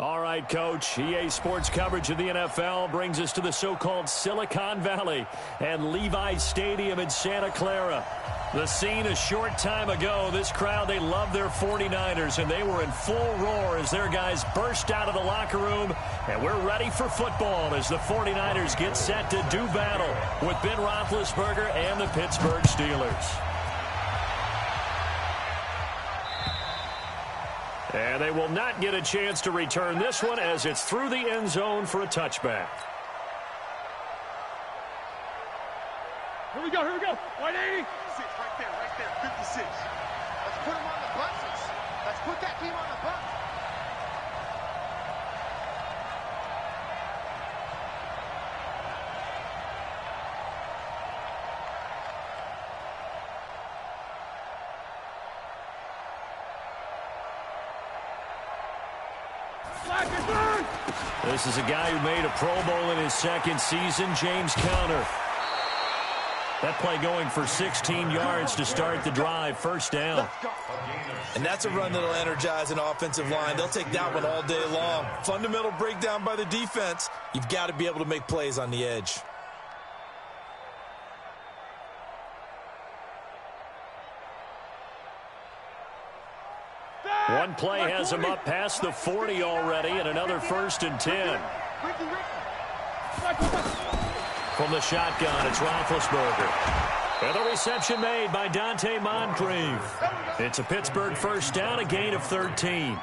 All right, Coach. EA Sports coverage of the NFL brings us to the so-called Silicon Valley and Levi's Stadium in Santa Clara. The scene a short time ago, this crowd, they love their 49ers, and they were in full roar as their guys burst out of the locker room, and we're ready for football as the 49ers get set to do battle with Ben Roethlisberger and the Pittsburgh Steelers. And they will not get a chance to return this one as it's through the end zone for a touchback. Here we go, 180. Right there, 56. Let's put him on the buses. Let's put that team on the bus. This is a guy who made a Pro Bowl in his second season, James Conner. That play going for 16 yards to start the drive, first down. And that's a run that'll energize an offensive line. They'll take that one all day long. Fundamental breakdown by the defense. You've got to be able to make plays on the edge. One play has him up past the 40 already, and another 1st and 10. From the shotgun, it's Roethlisberger. And the reception made by Dante Moncrief. It's a Pittsburgh first down, a gain of 13.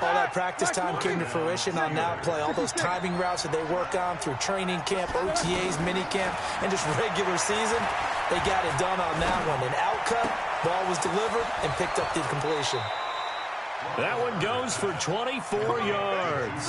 All that practice time came to fruition on that play. All those timing routes that they work on through training camp, OTAs, minicamp, and just regular season, they got it done on that one. An outcut, ball was delivered, and picked up the completion. That one goes for 24 yards.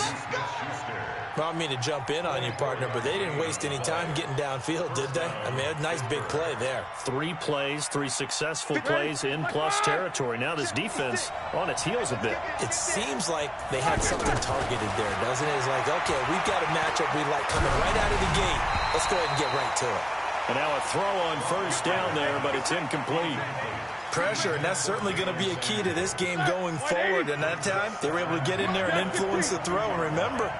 Well, I don't mean to jump in on you, partner, but they didn't waste any time getting downfield, did they? I mean, a nice big play there. 3 plays, 3 successful plays in plus territory. Now this defense on its heels a bit. It seems like they had something targeted there, doesn't it? It's like, okay, we've got a matchup we like coming right out of the gate. Let's go ahead and get right to it. And now a throw on first down there, but it's incomplete. Pressure, and that's certainly going to be a key to this game going forward. And that time, they were able to get in there and influence the throw. And remember,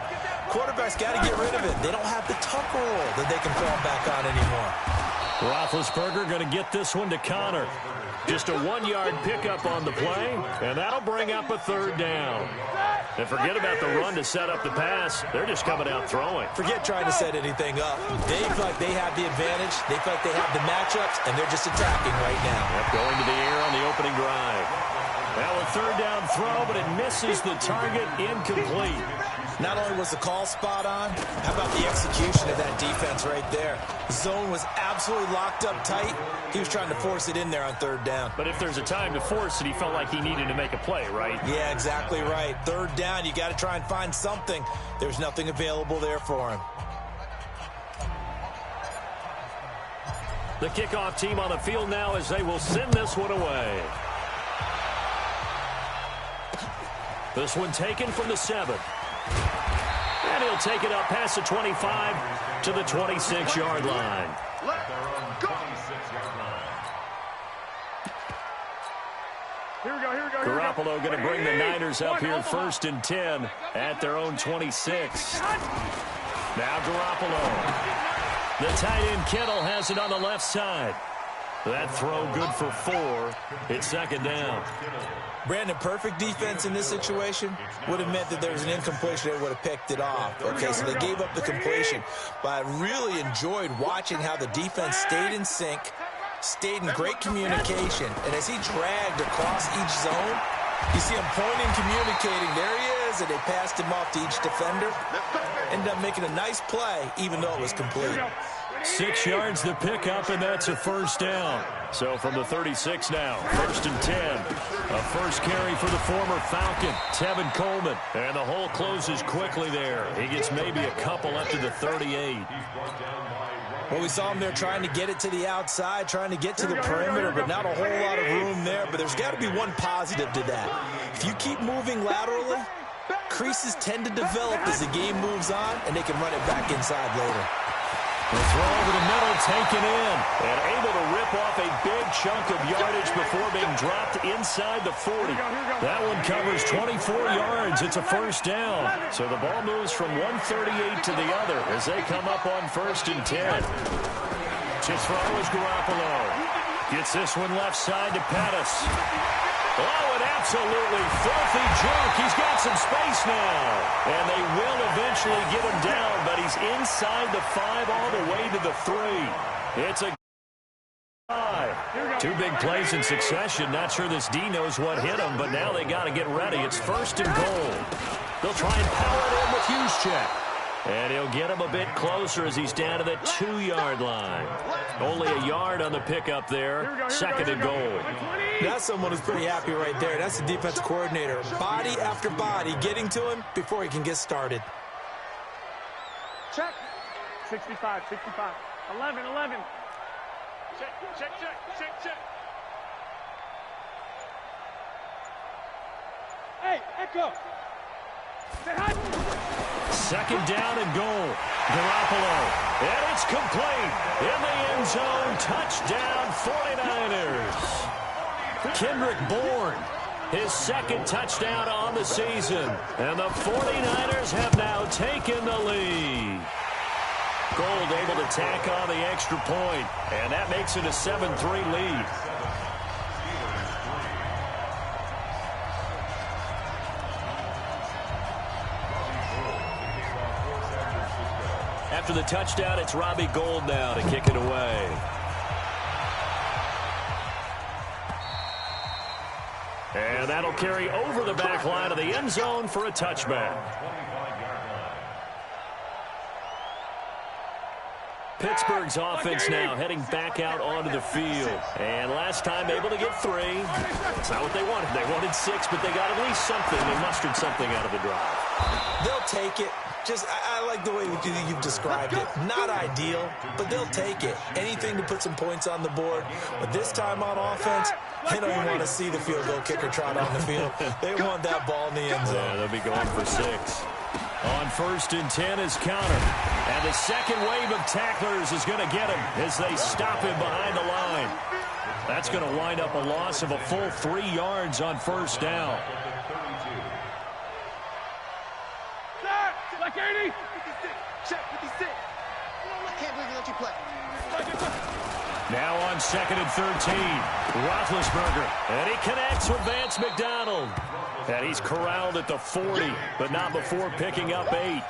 quarterback's got to get rid of it. They don't have the tuck roll that they can fall back on anymore. Roethlisberger going to get this one to Conner. Just a 1-yard pickup on the play, and that'll bring up a 3rd down. And forget about the run to set up the pass. They're just coming out throwing. Forget trying to set anything up. They feel like they have the advantage. They feel like they have the matchups, and they're just attacking right now. Yep, going to the air on the opening drive. Now a 3rd down throw, but it misses the target, incomplete. Not only was the call spot on, how about the execution of that defense right there? The zone was absolutely locked up tight. He was trying to force it in there on 3rd down. But if there's a time to force it, he felt like he needed to make a play, right? Yeah, exactly right. 3rd down, you got to try and find something. There's nothing available there for him. The kickoff team on the field now as they will send this one away. This one taken from the 7. And he'll take it up past the 25 to the 26-yard line. Here we go. Garoppolo going to bring the Niners up here 1st and 10 at their own 26. Now Garoppolo. The tight end Kittle has it on the left side. That throw good for 4. It's 2nd down. Brandon, perfect defense in this situation would have meant that there was an incompletion. They would have picked it off. Okay, so they gave up the completion. But I really enjoyed watching how the defense stayed in sync, stayed in great communication. And as he dragged across each zone, you see him pointing, communicating. There he is, and they passed him off to each defender. Ended up making a nice play, even though it was complete. 6 yards the pickup, and that's a 1st down. So from the 36 now, 1st and 10. A first carry for the former Falcon, Tevin Coleman. And the hole closes quickly there. He gets maybe a couple up to the 38. Well, we saw him there trying to get it to the outside, trying to get to the perimeter, but not a whole lot of room there. But there's got to be one positive to that. If you keep moving laterally, creases tend to develop as the game moves on, and they can run it back inside later. The throw over the middle, taken in, and able to rip off a big chunk of yardage before being dropped inside the 40. That one covers 24 yards. It's a first down. So the ball moves from 138 to the other as they come up on 1st and 10. To throw is Garoppolo. Gets this one left side to Pettis. Oh, an absolutely filthy juke. He's got some space now. And they will eventually get him down, but he's inside the 5 all the way to the 3. It's a 5. 2 big plays in succession. Not sure this D knows what hit him, but now they got to get ready. It's 1st and goal. They'll try and power it in with Juszczyk. And he'll get him a bit closer as he's down to the 2-yard line. Only a yard on the pickup there. 2nd and goal. That's someone who's pretty happy right there. That's the defense coordinator. Body after body getting to him before he can get started. Check. 65, 65. 11, 11. Check, check, check, check, check. Hey, Echo. Say hi. 2nd down and goal. Garoppolo. And it's complete. In the end zone. Touchdown 49ers. Kendrick Bourne. His 2nd touchdown on the season. And the 49ers have now taken the lead. Gold able to tack on the extra point. And that makes it a 7-3 lead. After the touchdown, it's Robbie Gould now to kick it away. And that'll carry over the back line of the end zone for a touchback. Pittsburgh's offense now heading back out onto the field. And last time able to get 3. That's not what they wanted. They wanted 6, but they got at least something. They mustered something out of the drive. They'll take it. I like the way you've described it. Not ideal, but they'll take it. Anything to put some points on the board. But this time on offense, they don't even want to see the field goal kicker trot on the field. They want that ball in the end zone. Yeah, they'll be going for 6. On 1st and 10 is Connor. And the second wave of tacklers is going to get him as they stop him behind the line. That's going to wind up a loss of a full 3 yards on 1st down. Like 80. 56. Check 56. I can't believe you let you play. Now on 2nd and 13, Roethlisberger. And he connects with Vance McDonald. And he's corralled at the 40, but not before picking up 8.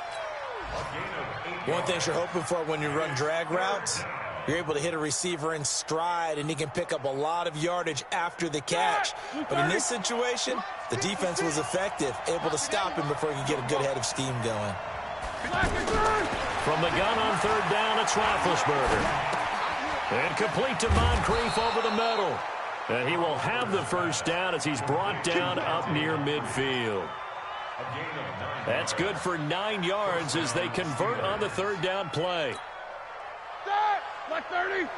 One thing you're hoping for when you run drag routes, you're able to hit a receiver in stride, and he can pick up a lot of yardage after the catch. But in this situation, the defense was effective, able to stop him before he could get a good head of steam going. From the gun on 3rd down, it's Roethlisberger. And complete to Moncrief over the middle. And he will have the 1st down as he's brought down up near midfield. That's good for 9 yards as they convert on the 3rd down play. Like 30. Like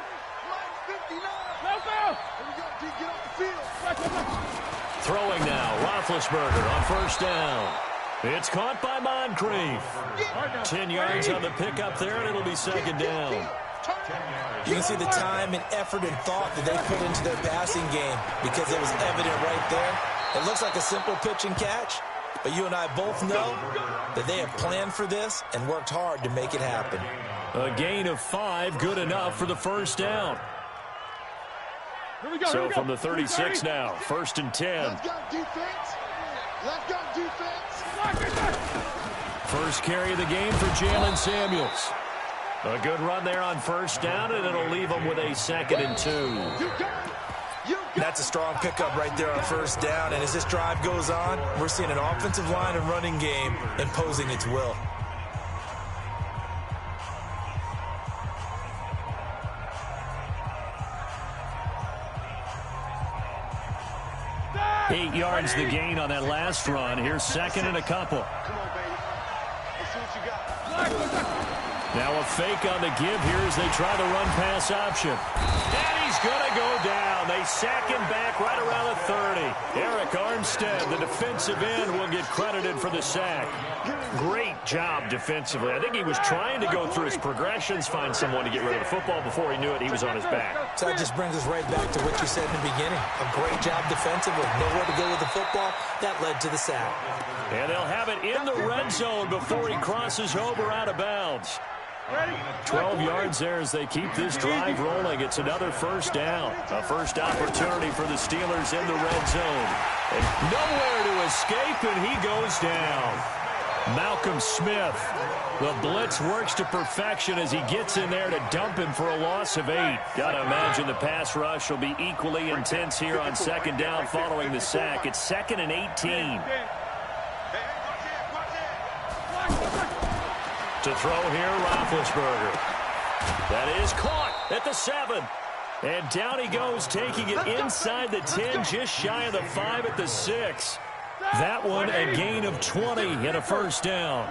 59. No foul. Here we go. Get off the field. Throwing now, Roethlisberger on 1st down. It's caught by Moncrief. 10 yards on the pickup there, and it'll be 2nd down. You can see the time and effort and thought that they put into their passing game because it was evident right there. It looks like a simple pitch and catch, but you and I both know that they have planned for this and worked hard to make it happen. A gain of 5, good enough for the 1st down. So from the 36 now, 1st and 10. Let's go defense. Let's go defense. First carry of the game for Jalen Samuels. A good run there on 1st down, and it'll leave them with a 2nd and 2. That's a strong pickup right there on 1st down, and as this drive goes on, we're seeing an offensive line and running game imposing its will. Eight yards the gain on that last run. Here's 2nd and a couple. Come on, baby. Let's see what you got. Now a fake on the give here as they try the run-pass option. And he's he's going to go down. They sack him back right around the 30. Eric Armstead, the defensive end, will get credited for the sack. Great job defensively. I think he was trying to go through his progressions, find someone to get rid of the football. Before he knew it, he was on his back. So that just brings us right back to what you said in the beginning. A great job defensively. Nowhere to go with the football. That led to the sack. And they'll have it in the red zone before he crosses over out of bounds. 12 yards there as they keep this drive rolling. It's another first down. A first opportunity for the Steelers in the red zone. And nowhere to escape, and he goes down. Malcolm Smith. The blitz works to perfection as he gets in there to dump him for a loss of 8. Gotta imagine the pass rush will be equally intense here on second down following the sack. It's 2nd and 18. To throw here, Roethlisberger. That is caught at the 7. And down he goes, taking it inside the 10, just shy of the 5 at the 6. That one a gain of 20 and a first down.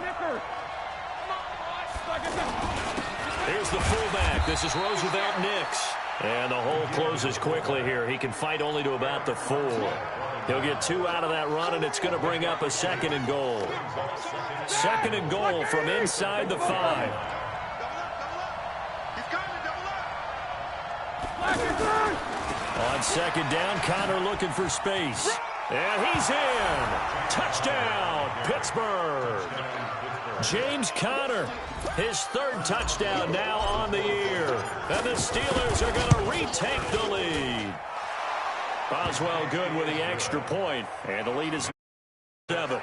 Here's the fullback. This is Roosevelt Nix. And the hole closes quickly here. He can fight only to about the 4. He'll get 2 out of that run, and it's going to bring up a 2nd and goal. 2nd and goal from inside the 5. On second down, Connor looking for space. And he's in. Touchdown, Pittsburgh. James Conner, his 3rd touchdown now on the year. And the Steelers are going to retake the lead. Boswell good with the extra point, and the lead is 7.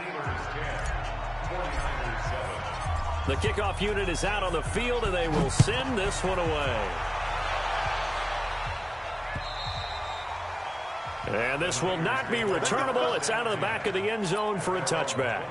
The kickoff unit is out on the field, and they will send this one away. And this will not be returnable. It's out of the back of the end zone for a touchback.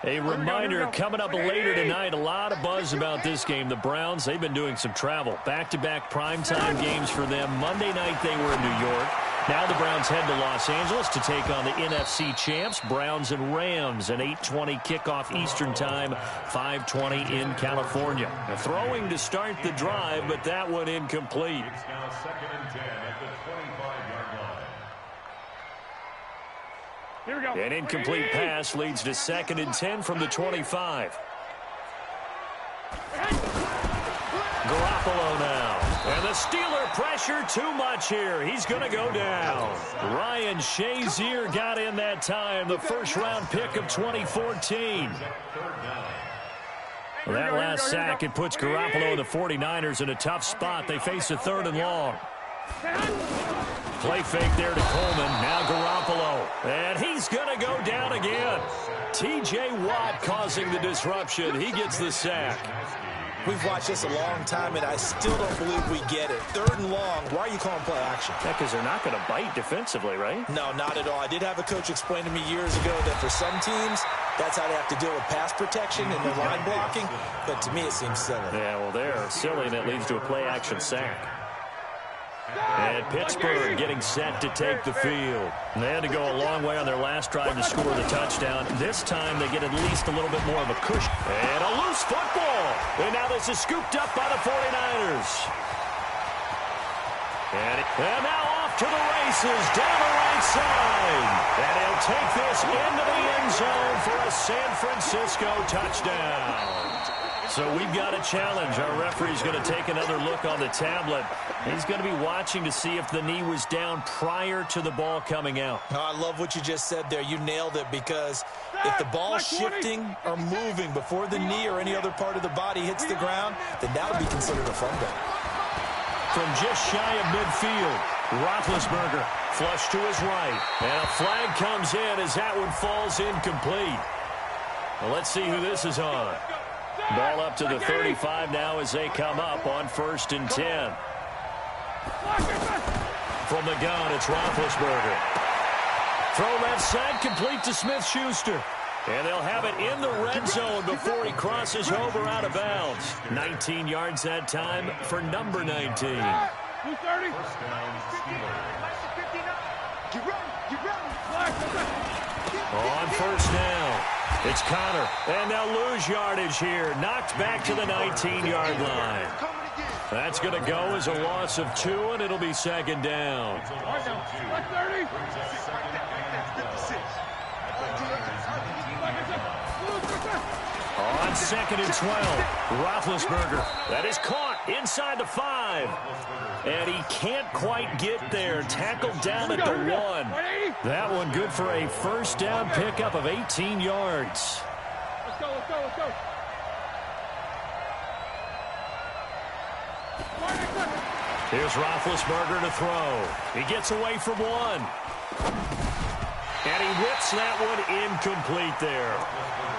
A reminder coming up later tonight, a lot of buzz about this game. The Browns, they've been doing some travel. Back-to-back primetime games for them. Monday night they were in New York. Now the Browns head to Los Angeles to take on the NFC champs, Browns and Rams, an 8:20 kickoff Eastern time, 5:20 in California. A throwing to start the drive, but that one incomplete. It's now 2nd and 10 at the 25-yard line. Here we go. An incomplete pass leads to 2nd and 10 from the 25. Garoppolo now. And the Steeler pressure too much here. He's going to go down. Ryan Shazier got in that time, the first-round pick of 2014. That last sack, it puts Garoppolo and the 49ers in a tough spot. They face a 3rd and long. Play fake there to Coleman. Now Garoppolo. And he's going to go down again. T.J. Watt causing the disruption. He gets the sack. We've watched this a long time, and I still don't believe we get it. 3rd and long. Why are you calling play action? Yeah, because they're not going to bite defensively, right? No, not at all. I did have a coach explain to me years ago that for some teams, that's how they have to deal with pass protection and their line blocking. But to me, it seems silly. Yeah, well, they're silly, and it leads to a play-action sack. And Pittsburgh getting set to take the field. And they had to go a long way on their last drive to score the touchdown. This time they get at least a little bit more of a cushion. And a loose football. And now this is scooped up by the 49ers. And now off to the races down the right side. And he'll take this into the end zone for a San Francisco touchdown. So we've got a challenge. Our referee's going to take another look on the tablet. He's going to be watching to see if the knee was down prior to the ball coming out. Oh, I love what you just said there. You nailed it, because if the ball's shifting or moving before the knee or any other part of the body hits the ground, then that would be considered a fumble. From just shy of midfield, Roethlisberger flush to his right. And a flag comes in as that one falls incomplete. Well, let's see who this is on. Ball up to the 35 now as they come up on 1st and 10. From the gun, it's Roethlisberger. Throw left side, complete to Smith-Schuster. And they'll have it in the red zone before he crosses over out of bounds. 19 yards that time for number 19. Who's 30? On 1st down, it's Connor. And they'll lose yardage here. Knocked back to the 19-yard line. That's going to go as a loss of 2, and it'll be second down. On 2nd and 12, Roethlisberger. That is caught inside the 5. And he can't quite get there. Tackled down at the 1. That one good for a first down pickup of 18 yards. Let's go, let's go, let's go. Here's Roethlisberger to throw. He gets away from 1. And he whips that one incomplete there.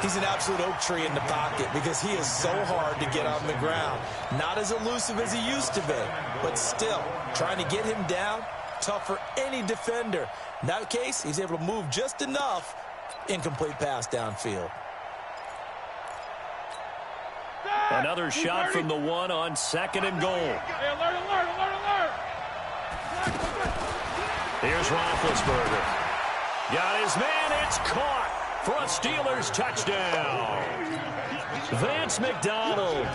He's an absolute oak tree in the pocket because he is so hard to get on the ground. Not as elusive as he used to be, but still, trying to get him down, tough for any defender. In that case, he's able to move just enough. Incomplete pass downfield. Another shot from the 1 on 2nd and goal. Hey, alert. Here's Roethlisberger. Got his man. It's caught for a Steelers touchdown. Vance McDonald,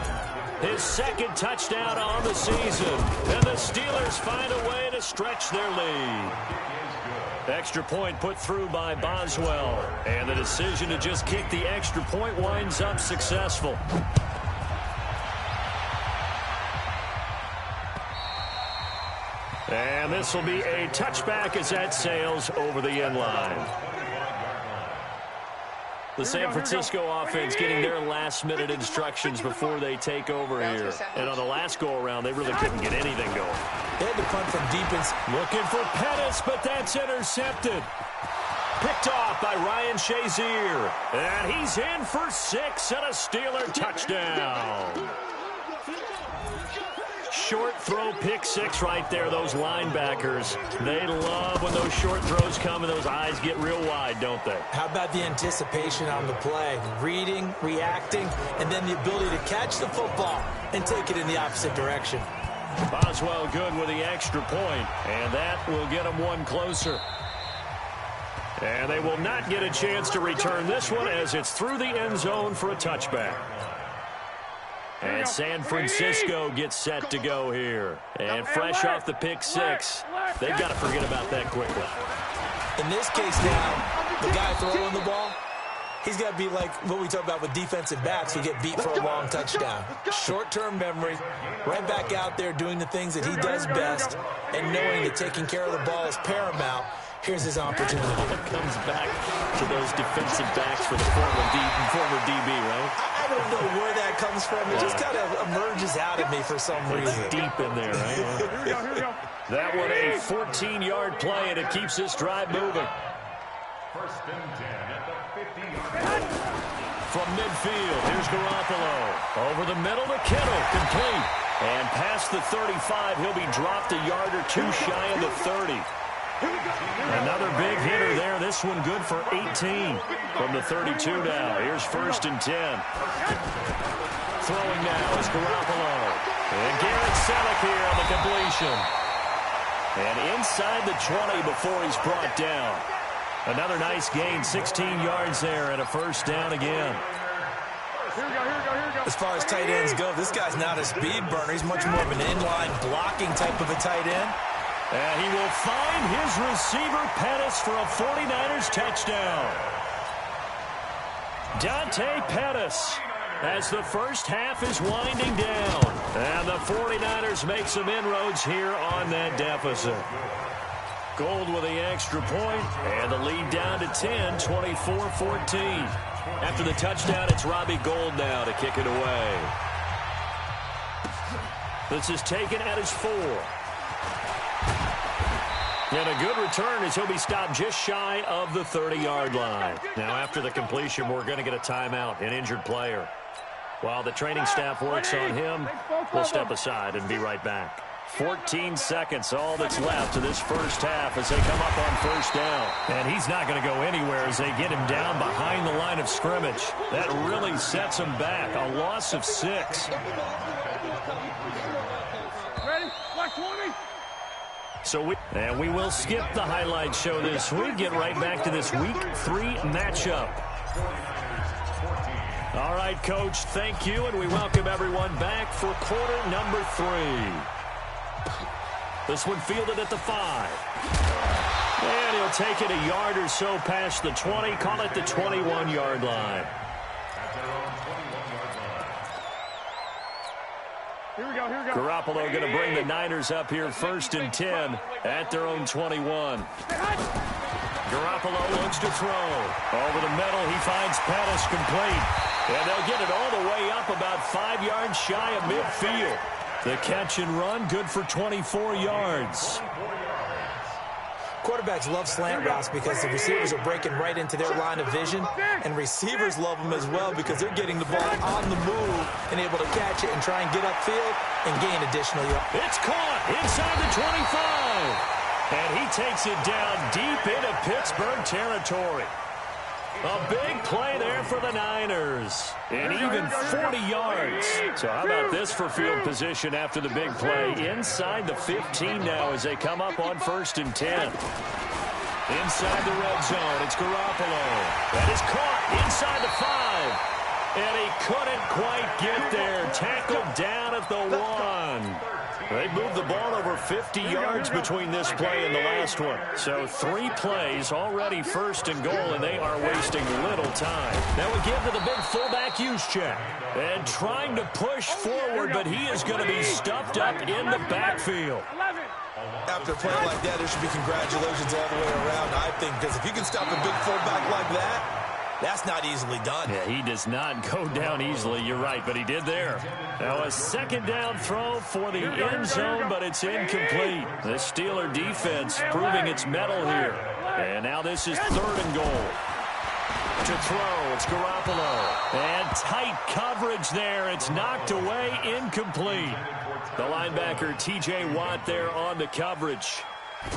his 2nd touchdown on the season. And the Steelers find a way to stretch their lead. Extra point put through by Boswell. And the decision to just kick the extra point winds up successful. And this will be a touchback as that sails over the end line. The San Francisco offense getting their last-minute instructions before they take over here. And on the last go-around, they really couldn't get anything going. They had to punt from deep inside. Looking for Pettis, but that's intercepted. Picked off by Ryan Shazier. And he's in for 6 and a Steeler touchdown. Short throw, pick 6 right there. Those linebackers, they love when those short throws come and those eyes get real wide, don't they? How about the anticipation on the play? Reading, reacting, and then the ability to catch the football and take it in the opposite direction. Boswell good with the extra point, and that will get them one closer. And they will not get a chance to return this one as it's through the end zone for a touchback. And San Francisco gets set to go here. And fresh off the pick 6, they've got to forget about that quickly. In this case now, the guy throwing the ball, he's got to be like what we talk about with defensive backs who get beat for a long touchdown. Short-term memory, right back out there doing the things that he does best, and knowing that taking care of the ball is paramount. Here's his opportunity. It comes back to those defensive backs for the former DB, right? I don't know where that comes from. It just kind of emerges out of me for some reason. It's deep in there, right? Here we go. That one a 14-yard play, and it keeps this drive moving. 1st and 10 at the 50-yard line. From midfield, here's Garoppolo. Over the middle to Kittle, complete. And past the 35, he'll be dropped a yard or 2 shy of the 30. Another big hitter there. This one good for 18 from the 32 now. Here's 1st and 10. Throwing now is Garoppolo. And Garrett Selleck here on the completion. And inside the 20 before he's brought down. Another nice gain, 16 yards there, and a first down again. Here we go. As far as tight ends go, this guy's not a speed burner. He's much more of an inline blocking type of a tight end. And he will find his receiver, Pettis, for a 49ers touchdown. Dante Pettis, as the first half is winding down. And the 49ers make some inroads here on that deficit. Gold with the extra point, and the lead down to 10, 24-14. After the touchdown, it's Robbie Gould now to kick it away. This is taken at his 4. And a good return as he'll be stopped just shy of the 30-yard line. Now, after the completion, we're going to get a timeout, an injured player. While the training staff works on him, we'll step aside and be right back. 14 seconds, all that's left to this first half as they come up on first down. And he's not going to go anywhere as they get him down behind the line of scrimmage. That really sets him back. A loss of 6. Ready? Black 20. So we will skip the highlight show this week. Get right back to this Week 3 matchup. All right, Coach, thank you, and we welcome everyone back for quarter number 3. This one fielded at the 5. And he'll take it a yard or so past the 20, call it the 21-yard line. Here we go, here we go. Garoppolo going to bring the Niners up here 1st and 10 at their own 21. Garoppolo looks to throw. Over the middle, he finds Pettis complete. And they'll get it all the way up about 5 yards shy of midfield. The catch and run, good for 24 yards. Quarterbacks love slant routes because the receivers are breaking right into their line of vision, and receivers love them as well because they're getting the ball on the move and able to catch it and try and get upfield and gain additional yards. It's caught inside the 25, and he takes it down deep into Pittsburgh territory. A big play there for the Niners, and even 40 yards. So how about this for field position after the big play? Inside the 15 now as they come up on 1st and 10. Inside the red zone, it's Garoppolo. That is caught inside the 5, and he couldn't quite get there. Tackled down at the 1. They moved the ball over 50 yards between this play and the last one. So 3 plays, already 1st and goal, and they are wasting little time. Now we give to the big fullback use check. And trying to push forward, but he is going to be stuffed up in the backfield. After a play like that, there should be congratulations all the way around, I think, because if you can stop a big fullback like that, that's not easily done. Yeah, he does not go down easily. You're right, but he did there. Now a 2nd down throw for the end zone, but it's incomplete. The Steeler defense proving its mettle here. And now this is 3rd and goal. To throw, it's Garoppolo. And tight coverage there. It's knocked away, incomplete. The linebacker, T.J. Watt, there on the coverage.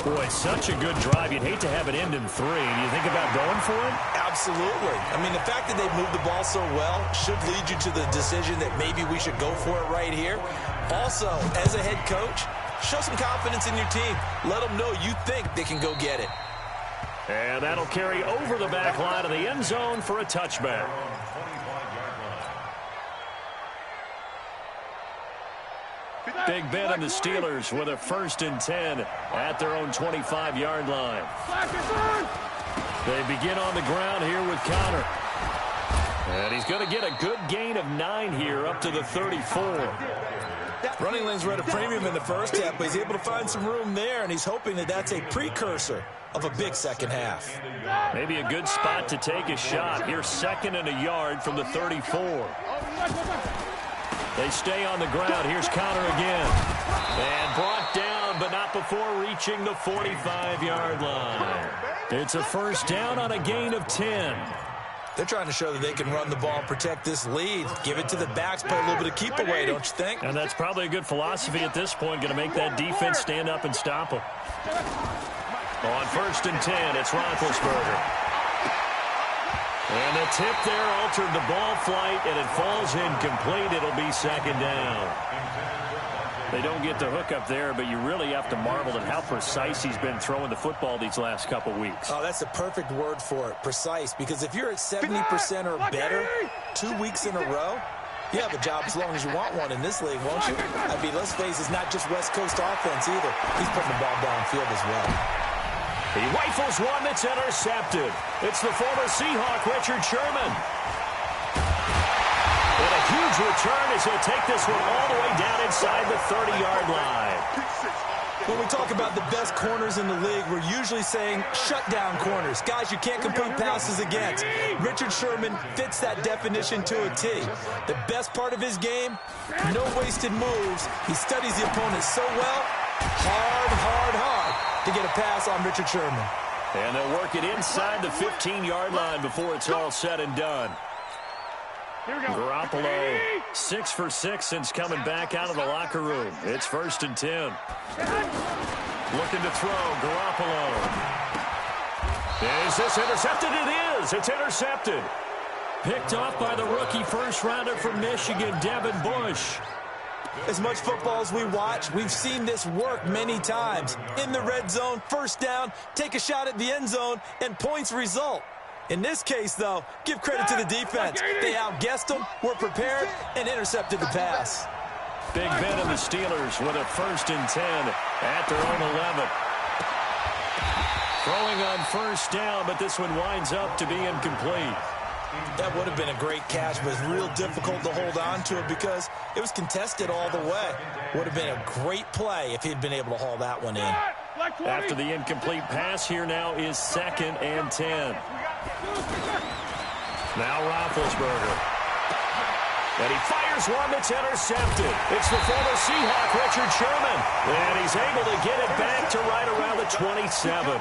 Boy, such a good drive. You'd hate to have it end in 3. Do you think about going for it? Absolutely. I mean, the fact that they moved the ball so well should lead you to the decision that maybe we should go for it right here. Also, as a head coach, show some confidence in your team. Let them know you think they can go get it. And that'll carry over the back line of the end zone for a touchback. Big Ben and the Steelers with a 1st and 10 at their own 25-yard line. They begin on the ground here with Connor. And he's going to get a good gain of 9 here up to the 34. Running lanes were at a premium in the first half, but he's able to find some room there, and he's hoping that that's a precursor of a big second half. Maybe a good spot to take a shot. Here's 2nd and a yard from the 34. They stay on the ground. Here's Connor again. And brought down, but not before reaching the 45-yard line. It's a 1st down on a gain of 10. They're trying to show that they can run the ball and protect this lead. Give it to the backs, play a little bit of keep away, don't you think? And that's probably a good philosophy at this point. Going to make that defense stand up and stop them. On 1st and 10, it's Roethlisberger. And the tip there altered the ball flight, and it falls incomplete. It'll be 2nd down. They don't get the hook up there, but you really have to marvel at how precise he's been throwing the football these last couple weeks. Oh, that's the perfect word for it, precise, because if you're at 70% or better 2 weeks in a row, you have a job as long as you want one in this league, won't you? I mean, let's face it, it's not just West Coast offense either. He's putting the ball downfield as well. He rifles one that's intercepted. It's the former Seahawk, Richard Sherman. And a huge return as he'll take this one all the way down inside the 30-yard line. When we talk about the best corners in the league, we're usually saying shutdown corners. Guys you can't complete passes against. Richard Sherman fits that definition to a T. The best part of his game, no wasted moves. He studies the opponent so well, hard to get a pass on Richard Sherman. And they'll work it inside the 15-yard line before it's all said and done. Garoppolo, 6 for 6 since coming back out of the locker room. It's 1st and 10. Looking to throw, Garoppolo. Is this intercepted? It is. It's intercepted. Picked off by the rookie first-rounder from Michigan, Devin Bush. As much football as we watch, we've seen this work many times. In the red zone, 1st down, take a shot at the end zone, and points result. In this case, though, give credit to the defense. They outguessed them, were prepared, and intercepted the pass. Big Ben and the Steelers with a 1st and 10 at their own 11. Throwing on 1st down, but this one winds up to be incomplete. That would have been a great catch, but it's real difficult to hold on to it because it was contested all the way. Would have been a great play if he'd been able to haul that one in. After the incomplete pass, here now is 2nd and 10. Now Roethlisberger. And he fires one that's intercepted. It's the former Seahawk, Richard Sherman. And he's able to get it back to right around the 27.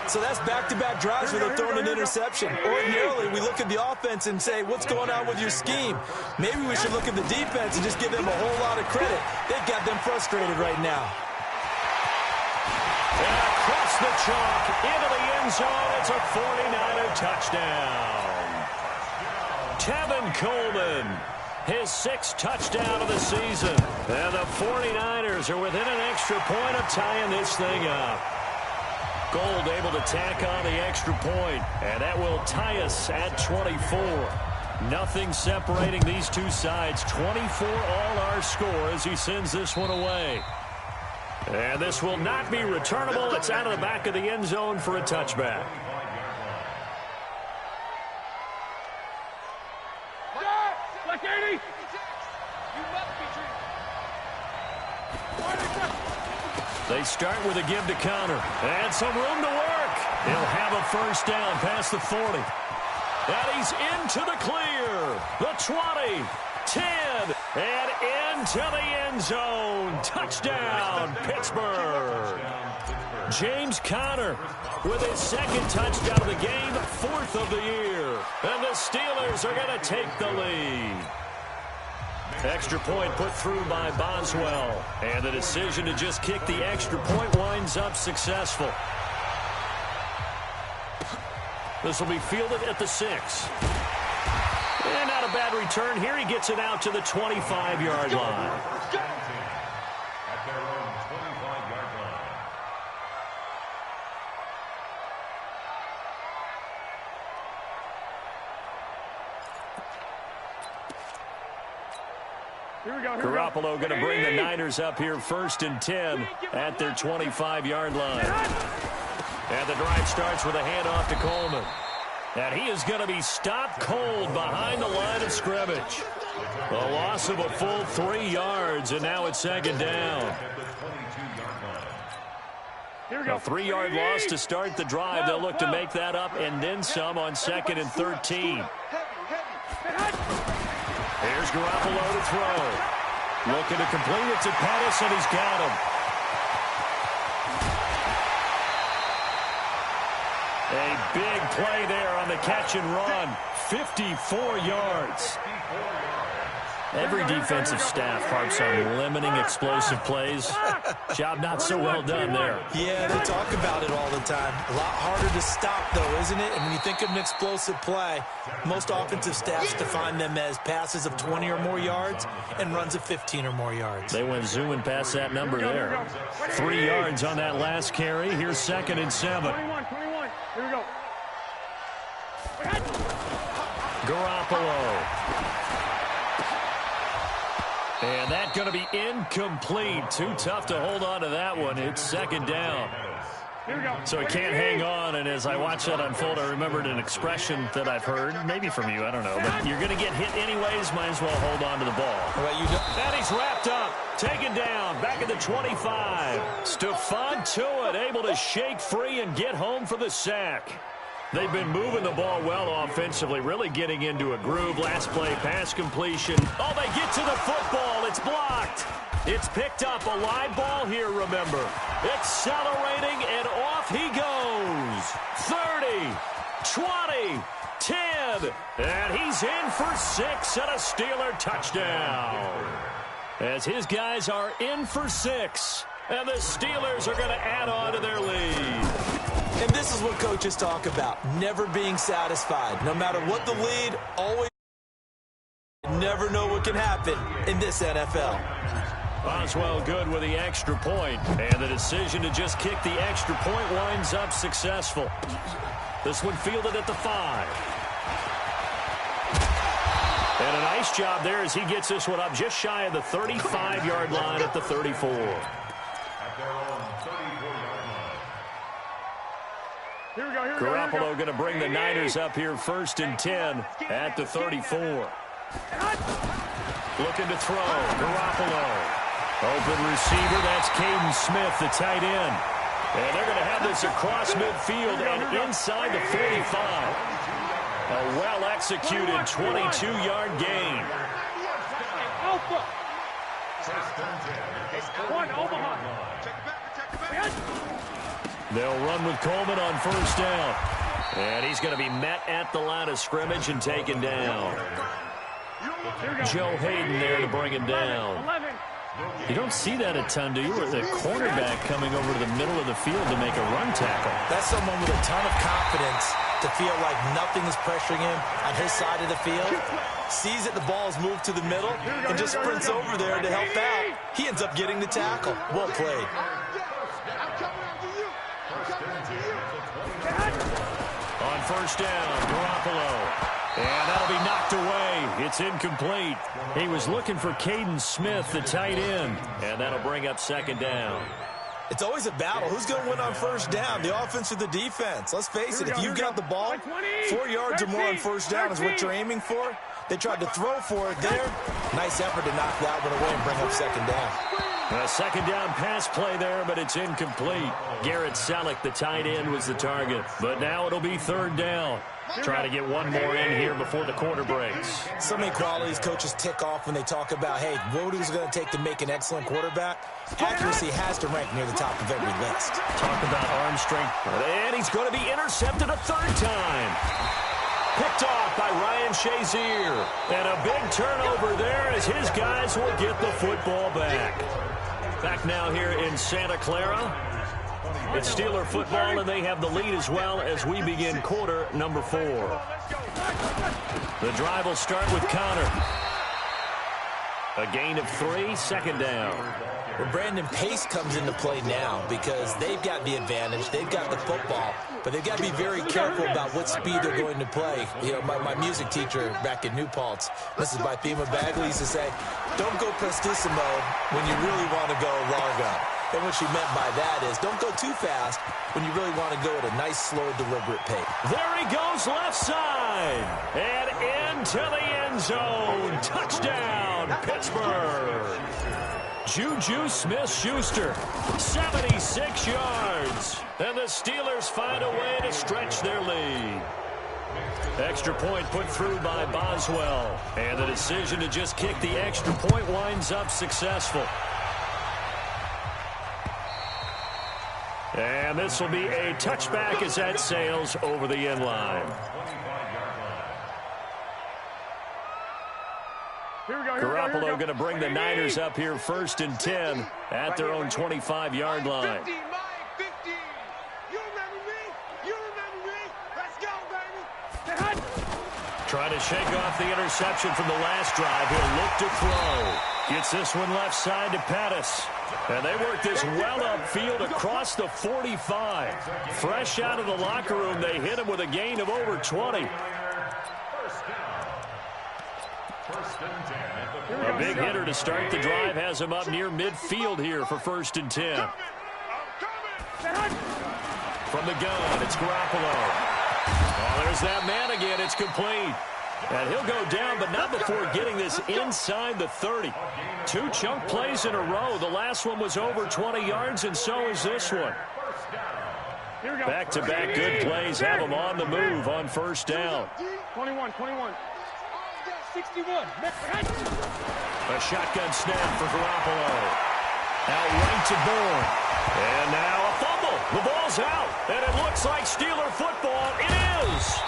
So that's back-to-back drives where they're throwing an interception. Ordinarily, we look at the offense and say, what's going on with your scheme? Maybe we should look at the defense and just give them a whole lot of credit. They've got them frustrated right now. And across the chalk, into the end zone, it's a 49er touchdown. Tevin Coleman, his 6th touchdown of the season. And the 49ers are within an extra point of tying this thing up. Gold able to tack on the extra point, and that will tie us at 24. Nothing separating these two sides. 24 all our score as he sends this one away. And this will not be returnable. It's out of the back of the end zone for a touchback. They start with a give to Connor. And some room to work. He'll have a 1st down past the 40. And he's into the clear. The 20, 10, and into the end zone. Touchdown, Pittsburgh. James Conner with his 2nd touchdown of the game, 4th of the year. And the Steelers are going to take the lead. Extra point put through by Boswell. And the decision to just kick the extra point winds up successful. This will be fielded at the 6. And not a bad return. Here he gets it out to the 25-yard line. At their own 25-yard line. Here we go. Garoppolo going to bring the Niners up here 1st and 10 at their 25-yard line. And the drive starts with a handoff to Coleman. And he is going to be stopped cold behind the line of scrimmage. A loss of a full 3 yards, and now it's 2nd down. A 3-yard loss to start the drive. They'll look to make that up and then some on 2nd and 13. Here's Garoppolo to throw. Looking to complete it to Pettis, and he's got him. A big play there on the catch and run. 54 yards. Every defensive staff harps on limiting explosive plays. Job not so well done there. Yeah, they talk about it all the time. A lot harder to stop, though, isn't it? And when you think of an explosive play, most offensive staffs define them as passes of 20 or more yards and runs of 15 or more yards. They went zooming past that number there. 3 yards on that last carry. Here's 2nd and 7. 21. Here we go. Garoppolo. And that's going to be incomplete. Too tough to hold on to that one. It's 2nd down. Here we go. So he can't hang on, and as I watch that unfold, I remembered an expression that I've heard, maybe from you, I don't know, but you're going to get hit anyways, might as well hold on to the ball. Well, you don't. And he's wrapped up, taken down, back at the 25. Stephon Tuitt able to shake free and get home for the sack. They've been moving the ball well offensively, really getting into a groove. Last play, pass completion. Oh, they get to the football. It's blocked. It's picked up. A live ball here, remember. Accelerating, and off he goes. 30, 20, 10, and he's in for 6 and a Steeler touchdown. As his guys are in for 6, and the Steelers are going to add on to their lead. And this is what coaches talk about, never being satisfied. No matter what the lead, always never know what can happen in this NFL. Boswell good with the extra point, and the decision to just kick the extra point winds up successful. This one fielded at the 5. And a nice job there as he gets this one up just shy of the 35-yard line at the 34. Here we go, here we go. Garoppolo going to bring the Niners up here 1st and 10 at the 34. Looking to throw. Garoppolo. Open receiver. That's Caden Smith, the tight end. And they're going to have this across midfield and inside the 45. A well-executed 22-yard gain. Alpha. One, Omaha. They'll run with Coleman on 1st down. And he's going to be met at the line of scrimmage and taken down. Joe Hayden there to bring him down. You don't see that a ton, do you? With the cornerback coming over to the middle of the field to make a run tackle. That's someone with a ton of confidence to feel like nothing is pressuring him on his side of the field. Sees that the ball is moved to the middle and just sprints over there to help out. He ends up getting the tackle. Well played. On 1st down, Garoppolo. And that'll be knocked away. It's incomplete. He was looking for Caden Smith, the tight end. And that'll bring up 2nd down. It's always a battle. Who's going to win on 1st down, the offense or the defense? Let's face it, if you've got the ball, 4 yards or more on 1st down is what you're aiming for. They tried to throw for it there. Nice effort to knock that one away and bring up 2nd down. A 2nd down pass play there, but it's incomplete. Garrett Selleck, the tight end, was the target. But now it'll be 3rd down. Try to get one more in here before the quarter breaks. So many qualities coaches tick off when they talk about, hey, what is it going to take to make an excellent quarterback? Accuracy has to rank near the top of every list. Talk about arm strength. And he's going to be intercepted a 3rd time. Picked off by Ryan Shazier. And a big turnover there as his guys will get the football back. Back now here in Santa Clara. It's Steeler football, and they have the lead as well as we begin quarter number 4. The drive will start with Connor. A gain of 3, 2nd down. Well, Brandon, pace comes into play now because they've got the advantage. They've got the football, but they've got to be very careful about what speed they're going to play. You know, my music teacher back in New Paltz, Mrs. Bythema Bagley, used to say, don't go prestissimo when you really want to go largo. And what she meant by that is don't go too fast when you really want to go at a nice, slow, deliberate pace. There he goes left side. And into the end zone. Touchdown, Pittsburgh. Juju Smith-Schuster, 76 yards. And the Steelers find a way to stretch their lead. Extra point put through by Boswell. And the decision to just kick the extra point winds up successful. And this will be a touchback as that sails over the end line. Garoppolo going to bring the Niners up here 1st and 10 at their own 25-yard line. 50, Mike, 50. You remember me? You remember me? Let's go, baby. Trying to shake off the interception from the last drive. He'll look to throw. Gets this one left side to Pettis. And they work this well upfield across the 45. Fresh out of the locker room, they hit him with a gain of over 20. A big hitter to start the drive has him up near midfield here for 1st and 10. From the gun, it's Garoppolo. Oh, there's that man again. It's complete. And he'll go down, but not before getting this inside the 30. 2 chunk plays in a row. The last one was over 20 yards, and so is this one. Back-to-back good plays have them on the move on 1st down. 21. 61. A shotgun snap for Garoppolo. Out right to Bourne. And now a fumble. The ball's out. And it looks like Steeler football. It is.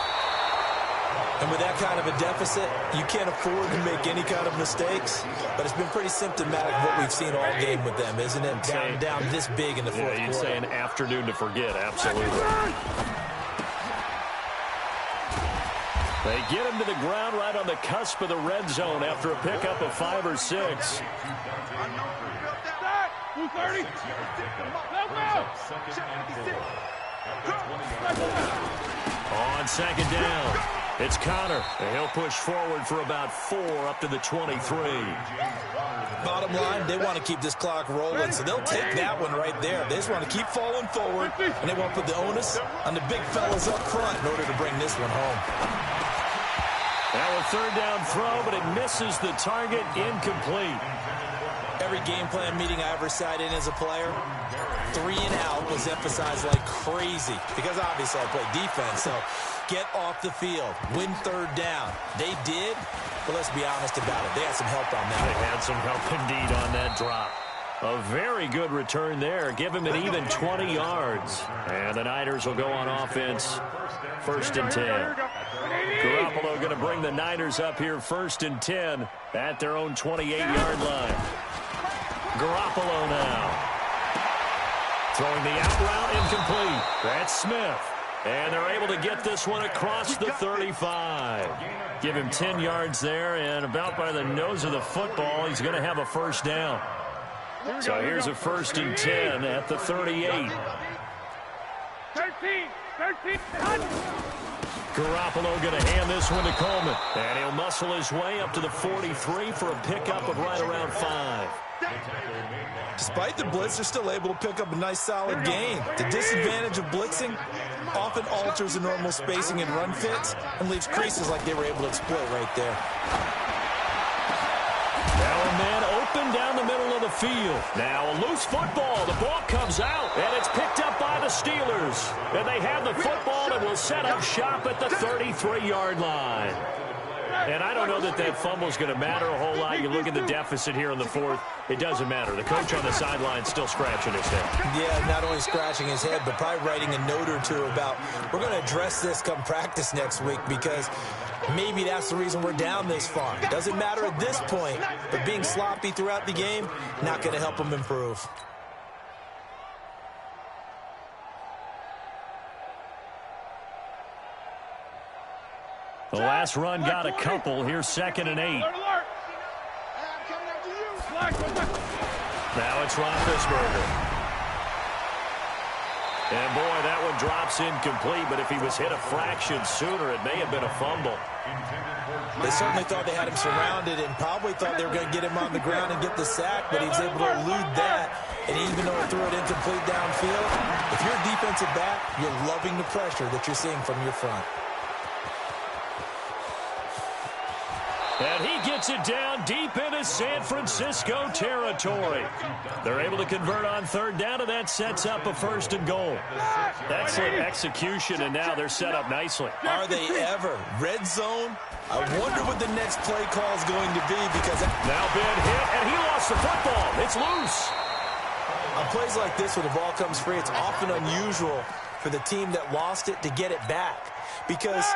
And with that kind of a deficit, you can't afford to make any kind of mistakes. But it's been pretty symptomatic of what we've seen all game with them, isn't it? Down this big in the fourth quarter. You'd say an afternoon to forget, absolutely. They get him to the ground right on the cusp of the red zone after a pickup of 5 or 6. 230. On second down, it's Connor. And he'll push forward for about 4 up to the 23. Bottom line, they want to keep this clock rolling, so they'll take that one right there. They just want to keep falling forward, and they want to put the onus on the big fellas up front in order to bring this one home. Now a third down throw, but it misses the target, incomplete. Every game plan meeting I ever sat in as a player, 3 and out was emphasized like crazy because obviously I played defense, so get off the field, win third down. They did, but let's be honest about it. They had some help on that. They had some help indeed on that drop. A very good return there. Give him an even 20 yards. And the Niners will go on offense, 1st and 10. Garoppolo going to bring the Niners up here 1st and 10 at their own 28-yard line. Garoppolo now. Throwing the out route, incomplete. That's Smith. And they're able to get this one across the 35. Give him 10 yards there, and about by the nose of the football, he's going to have a first down. So here's a 1st and 10 at the 38. 13. Garoppolo going to hand this one to Coleman. And he'll muscle his way up to the 43 for a pickup of right around 5. Despite the blitz, they're still able to pick up a nice solid gain. The disadvantage of blitzing often alters the normal spacing and run fits and leaves creases like they were able to exploit right there. Now a man open down the middle of the field. Now a loose football. The ball comes out, and it's picked up by the Steelers. And they have the football and will set up shop at the 33-yard line. And I don't know that that fumble is going to matter a whole lot. You look at the deficit here in the 4th. It doesn't matter. The coach on the sideline still scratching his head. Yeah, not only scratching his head, but probably writing a note or two about, we're going to address this come practice next week because maybe that's the reason we're down this far. It doesn't matter at this point, but being sloppy throughout the game, not going to help them improve. The last run got a couple. Here's 2nd and 8. Now it's Roethlisberger. And boy, that one drops incomplete, but if he was hit a fraction sooner, it may have been a fumble. They certainly thought they had him surrounded and probably thought they were going to get him on the ground and get the sack, but he was able to elude that. And even though he threw it incomplete downfield, if you're a defensive back, you're loving the pressure that you're seeing from your front. And he gets it down deep into San Francisco territory. They're able to convert on 3rd down, and that sets up a 1st and goal. Excellent execution, and now they're set up nicely. Are they ever? Red zone? I wonder what the next play call is going to be because... Now Ben hit, and he lost the football. It's loose. On plays like this, when the ball comes free, it's often unusual for the team that lost it to get it back because...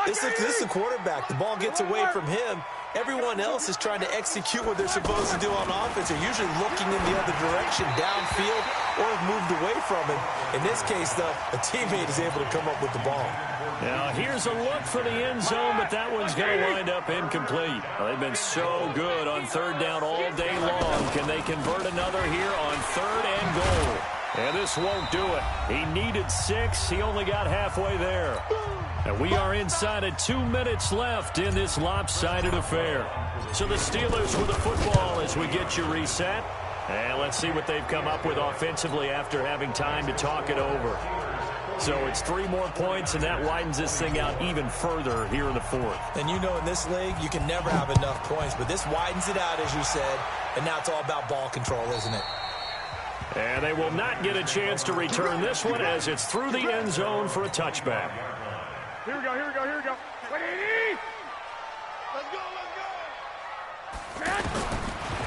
This is the quarterback. The ball gets away from him. Everyone else is trying to execute what they're supposed to do on offense. They're usually looking in the other direction, downfield, or have moved away from it. In this case, though, a teammate is able to come up with the ball. Now, here's a look for the end zone, but that one's going to wind up incomplete. Well, they've been so good on 3rd down all day long. Can they convert another here on 3rd and goal? And this won't do it. He needed 6. He only got halfway there. And we are inside of 2 minutes left in this lopsided affair. So the Steelers with the football as we get you reset. And let's see what they've come up with offensively after having time to talk it over. So it's 3 more points, and that widens this thing out even further here in the 4th. And you know in this league, you can never have enough points. But this widens it out, as you said. And now it's all about ball control, isn't it? And they will not get a chance to return this one as it's through the end zone for a touchback. Here we go. 180. Let's go.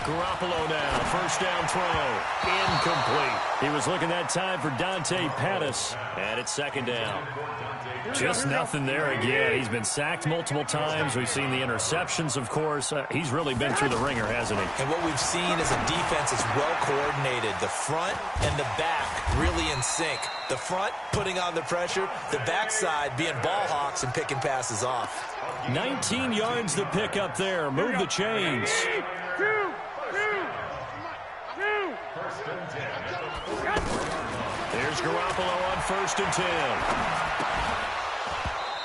Garoppolo now, 1st down throw, incomplete. He was looking that time for Dante Pettis, and it's 2nd down. Just nothing there again. He's been sacked multiple times. We've seen the interceptions, of course. He's really been through the ringer, hasn't he? And what we've seen is a defense that's well coordinated. The front and the back really in sync. The front putting on the pressure, the backside being ball hawks and picking passes off. 19 yards to pick up there. Move the chains. Here's Garoppolo on 1st and 10.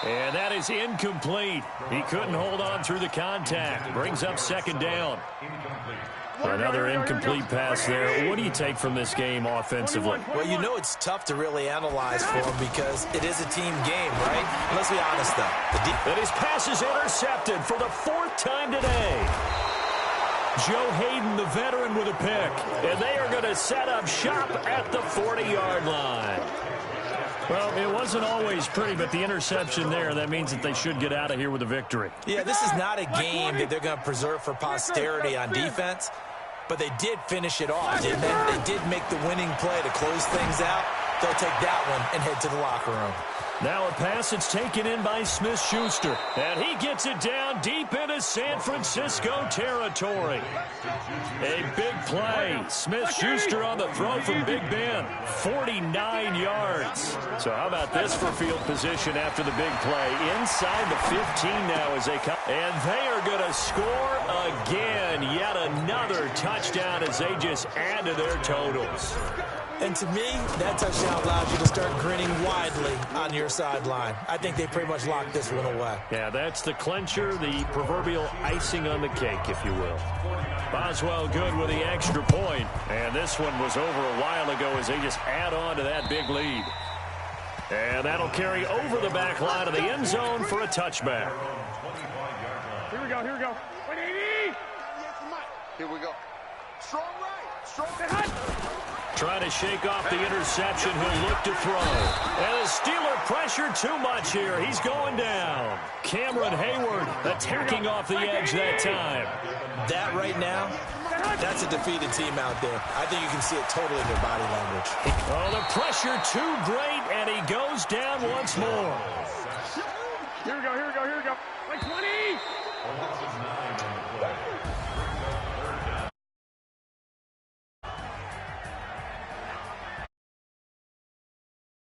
And that is incomplete. He couldn't hold on through the contact. Brings up 2nd down. Another incomplete pass there. What do you take from this game offensively? Well, you know it's tough to really analyze for him because it is a team game, right? Let's be honest, though. And his pass is intercepted for the 4th time today. Joe Hayden, the veteran, with a pick. And they are going to set up shop at the 40-yard line. Well, it wasn't always pretty, but the interception there, that means that they should get out of here with a victory. Yeah, this is not a game that they're going to preserve for posterity on defense, but they did finish it off, didn't they? They did make the winning play to close things out. They'll take that one and head to the locker room. Now a pass that's taken in by Smith-Schuster. And he gets it down deep into San Francisco territory. A big play. Smith-Schuster on the throw from Big Ben. 49 yards. So how about this for field position after the big play? Inside the 15 now as they come. And they are going to score again. Yet another touchdown as they just add to their totals. And to me, that touchdown allows you to start grinning widely on your sideline. I think they pretty much locked this one away. Yeah, that's the clincher, the proverbial icing on the cake, if you will. Boswell good with the extra point. And this one was over a while ago as they just add on to that big lead. And that'll carry over the back line of the end zone for a touchback. Here we go, here we go. 180! Here we go. Strong right. Strong right. Trying to shake off the interception. He'll look to throw. And the Steeler pressure too much here. He's going down. Cameron Hayward attacking off the edge that time. That right now, that's a defeated team out there. I think you can see it totally in their body language. Oh, the pressure too great, and he goes down once more. Here we go, here we go, here we go. Like 20!